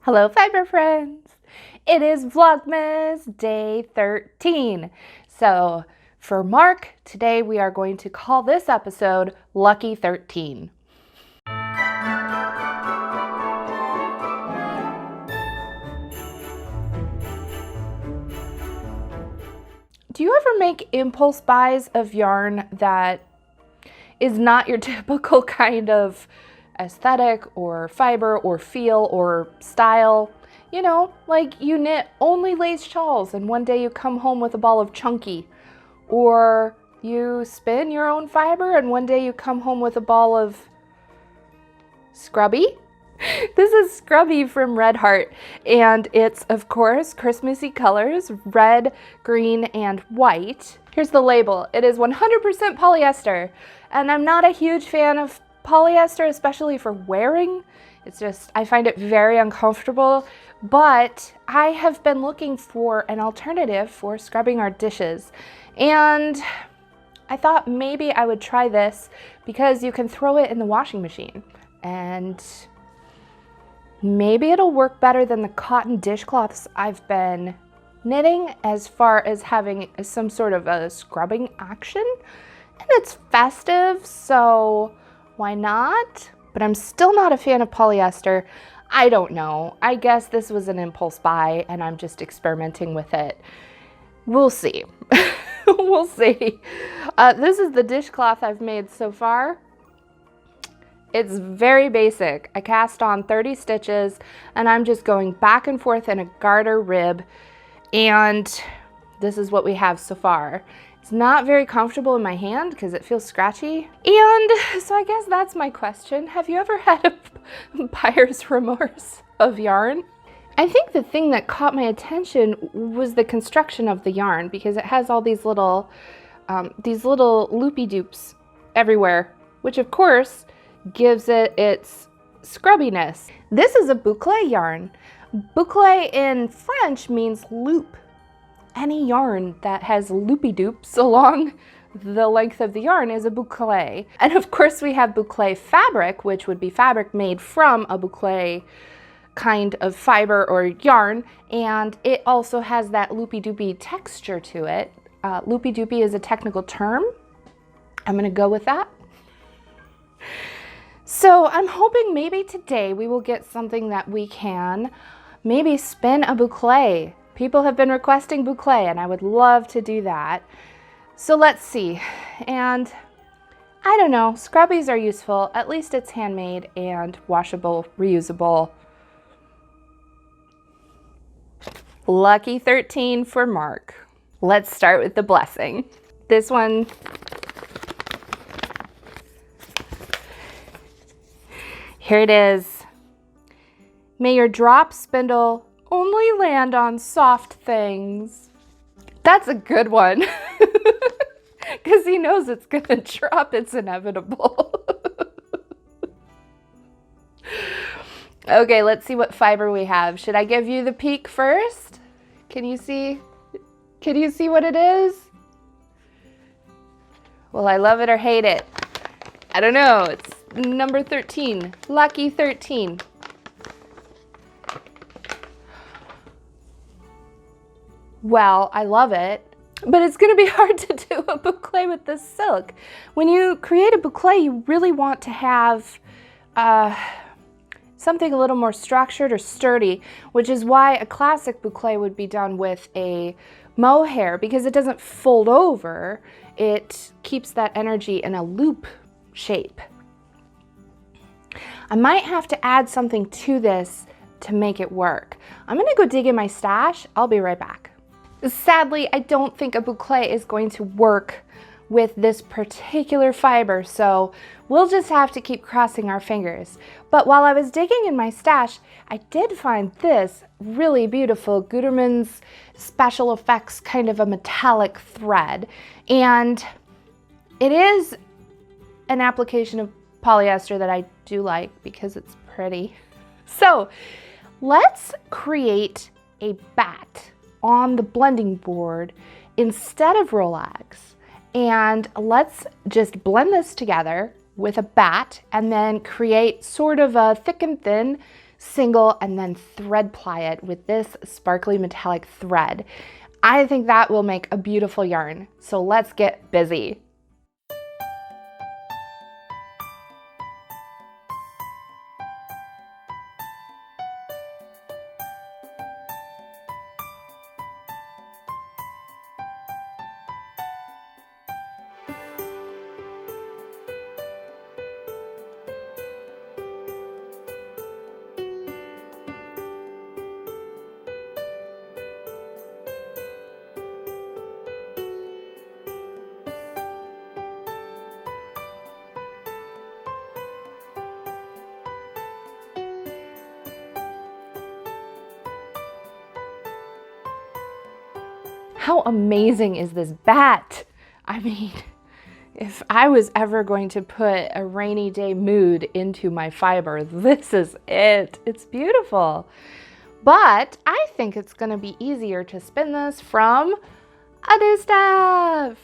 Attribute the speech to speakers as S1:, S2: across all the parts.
S1: Hello fiber friends! It is Vlogmas day 13. So for Mark, today we are going to call this episode Lucky 13. Do you ever make impulse buys of yarn that is not your typical kind of aesthetic or fiber or feel or style? You know, like you knit only lace shawls and one day you come home with a ball of chunky, or you spin your own fiber and one day you come home with a ball of scrubby. This is Scrubby from Red Heart, and it's of course Christmassy colors, red, green, and white. Here's the label. It is 100% polyester, and I'm not a huge fan of polyester, especially for wearing. It's just, I find it very uncomfortable, but I have been looking for an alternative for scrubbing our dishes, and I thought maybe I would try this because you can throw it in the washing machine, and maybe it'll work better than the cotton dishcloths I've been knitting as far as having some sort of a scrubbing action. And it's festive, so why not? But I'm still not a fan of polyester. I don't know. I guess this was an impulse buy and I'm just experimenting with it. We'll see. We'll see. This is the dishcloth I've made so far. It's very basic. I cast on 30 stitches and I'm just going back and forth in a garter rib, and this is what we have so far. It's not very comfortable in my hand because it feels scratchy. And so I guess that's my question. Have you ever had a buyer's remorse of yarn? I think the thing that caught my attention was the construction of the yarn, because it has all these little loopy doops everywhere, which of course gives it its scrubbiness. This is a boucle yarn. Boucle in French means loop. Any yarn that has loopy doops along the length of the yarn is a boucle. And of course we have boucle fabric, which would be fabric made from a boucle kind of fiber or yarn, and it also has that loopy doopy texture to it. Loopy doopy is a technical term. I'm gonna go with that. So I'm hoping maybe today we will get something that we can maybe spin a boucle. People have been requesting boucle and I would love to do that. So let's see. And I don't know, scrubbies are useful. At least it's handmade and washable, reusable. Lucky 13 for Mark. Let's start with the blessing. This one, here it is. May your drop spindle only land on soft things. That's a good one. Because he knows it's gonna drop, it's inevitable. Okay, let's see what fiber we have. Should I give you the peek first? Can you see? Can you see what it is? Well, I love it or hate it. I don't know. It's number 13. Lucky 13. Well, I love it, but it's going to be hard to do a boucle with this silk. When you create a boucle, you really want to have something a little more structured or sturdy, which is why a classic boucle would be done with a mohair, because it doesn't fold over. It keeps that energy in a loop shape. I might have to add something to this to make it work. I'm gonna go dig in my stash. I'll be right back. Sadly, I don't think a boucle is going to work with this particular fiber, so we'll just have to keep crossing our fingers. But while I was digging in my stash, I did find this really beautiful Gutermann's Special Effects kind of a metallic thread, and it is an application of polyester that I do like because it's pretty. So let's create a batt on the blending board instead of Rolex, and let's just blend this together with a batt and then create sort of a thick and thin single, and then thread ply it with this sparkly metallic thread. I think that will make a beautiful yarn. So let's get busy. How amazing is this Batt? I mean, if I was ever going to put a rainy day mood into my fiber, this is it. It's beautiful. But I think it's going to be easier to spin this from a distaff.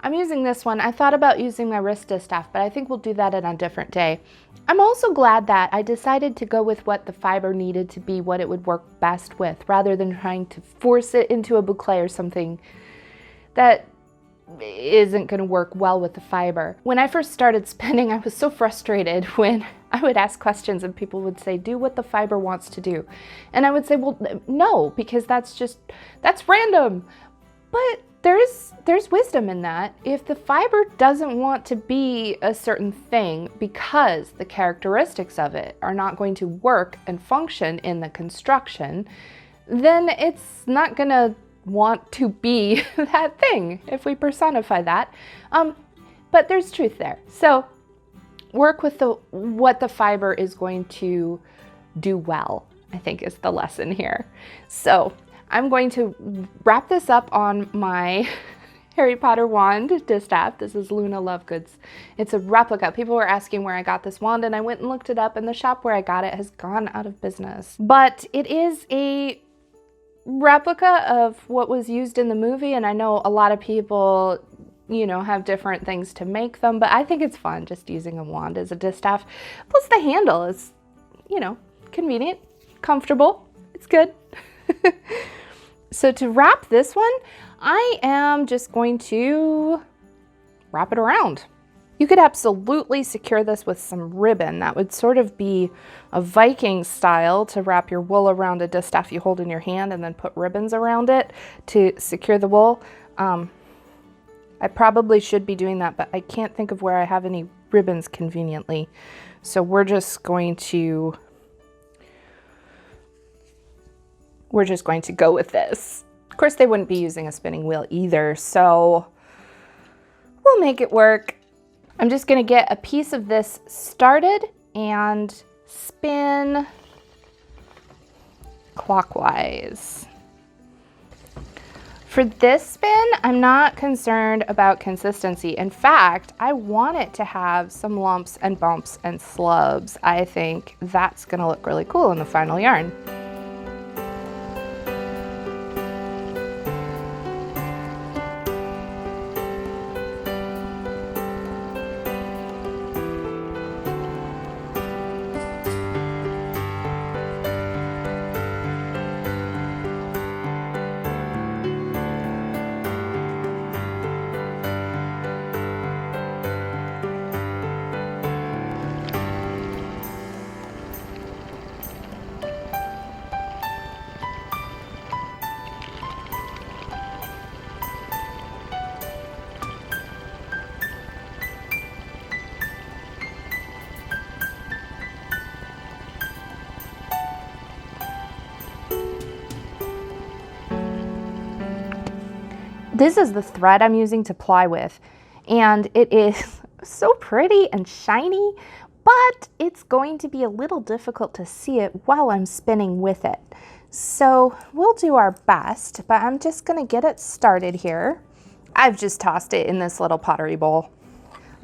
S1: I'm using this one. I thought about using my wrist distaff, but I think we'll do that on a different day. I'm also glad that I decided to go with what the fiber needed to be, what it would work best with, rather than trying to force it into a boucle or something that isn't going to work well with the fiber. When I first started spinning, I was so frustrated when I would ask questions and people would say, do what the fiber wants to do. And I would say, well, no, because that's random. But there's wisdom in that. If the fiber doesn't want to be a certain thing because the characteristics of it are not going to work and function in the construction, then it's not going to want to be that thing if we personify that. But there's truth there. So work with what the fiber is going to do well, I think is the lesson here. So I'm going to wrap this up on my Harry Potter wand distaff. This is Luna Lovegoods. It's a replica. People were asking where I got this wand, and I went and looked it up, and the shop where I got it has gone out of business. But it is a replica of what was used in the movie, and I know a lot of people, you know, have different things to make them, but I think it's fun just using a wand as a distaff. Plus the handle is, you know, convenient, comfortable. It's good. So to wrap this one, I am just going to wrap it around. You could absolutely secure this with some ribbon. That would sort of be a Viking style to wrap your wool around a distaff you hold in your hand and then put ribbons around it to secure the wool. I probably should be doing that, but I can't think of where I have any ribbons conveniently. So we're just going to go with this. Of course, they wouldn't be using a spinning wheel either, so we'll make it work. I'm just gonna get a piece of this started and spin clockwise. For this spin, I'm not concerned about consistency. In fact, I want it to have some lumps and bumps and slubs. I think that's gonna look really cool in the final yarn. This is the thread I'm using to ply with, and it is so pretty and shiny, but it's going to be a little difficult to see it while I'm spinning with it. So we'll do our best, but I'm just gonna get it started here. I've just tossed it in this little pottery bowl.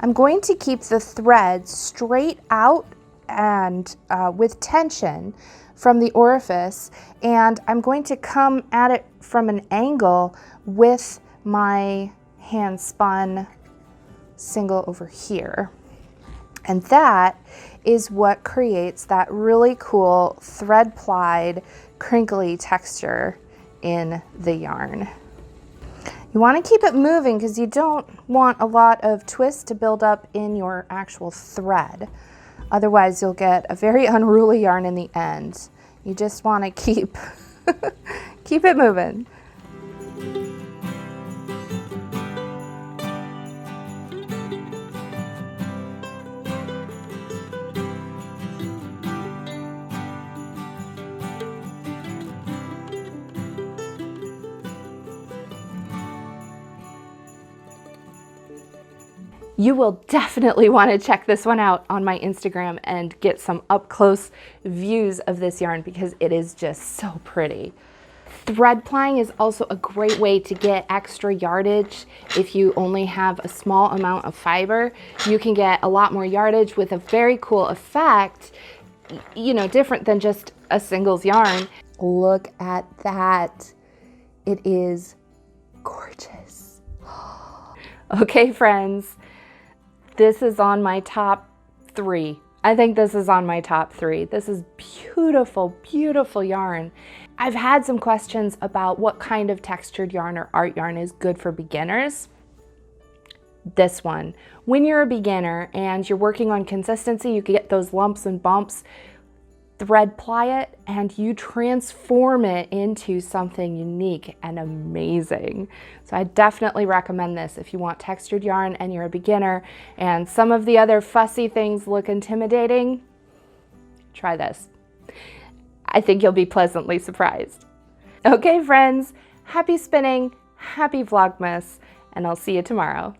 S1: I'm going to keep the thread straight out and with tension from the orifice, and I'm going to come at it from an angle with my hand spun single over here. And that is what creates that really cool thread plied, crinkly texture in the yarn. You want to keep it moving because you don't want a lot of twist to build up in your actual thread. Otherwise, you'll get a very unruly yarn in the end. You just want to keep, keep it moving. You will definitely want to check this one out on my Instagram and get some up close views of this yarn because it is just so pretty. Thread plying is also a great way to get extra yardage. If you only have a small amount of fiber, you can get a lot more yardage with a very cool effect, you know, different than just a singles yarn. Look at that. It is gorgeous. Okay, friends. This is on my top 3. I think this is on my top 3. This is beautiful, beautiful yarn. I've had some questions about what kind of textured yarn or art yarn is good for beginners. This one. When you're a beginner and you're working on consistency, you get those lumps and bumps. Thread ply it and you transform it into something unique and amazing. So I definitely recommend this if you want textured yarn and you're a beginner and some of the other fussy things look intimidating. Try this. I think you'll be pleasantly surprised. Okay, friends, happy spinning, happy Vlogmas, and I'll see you tomorrow.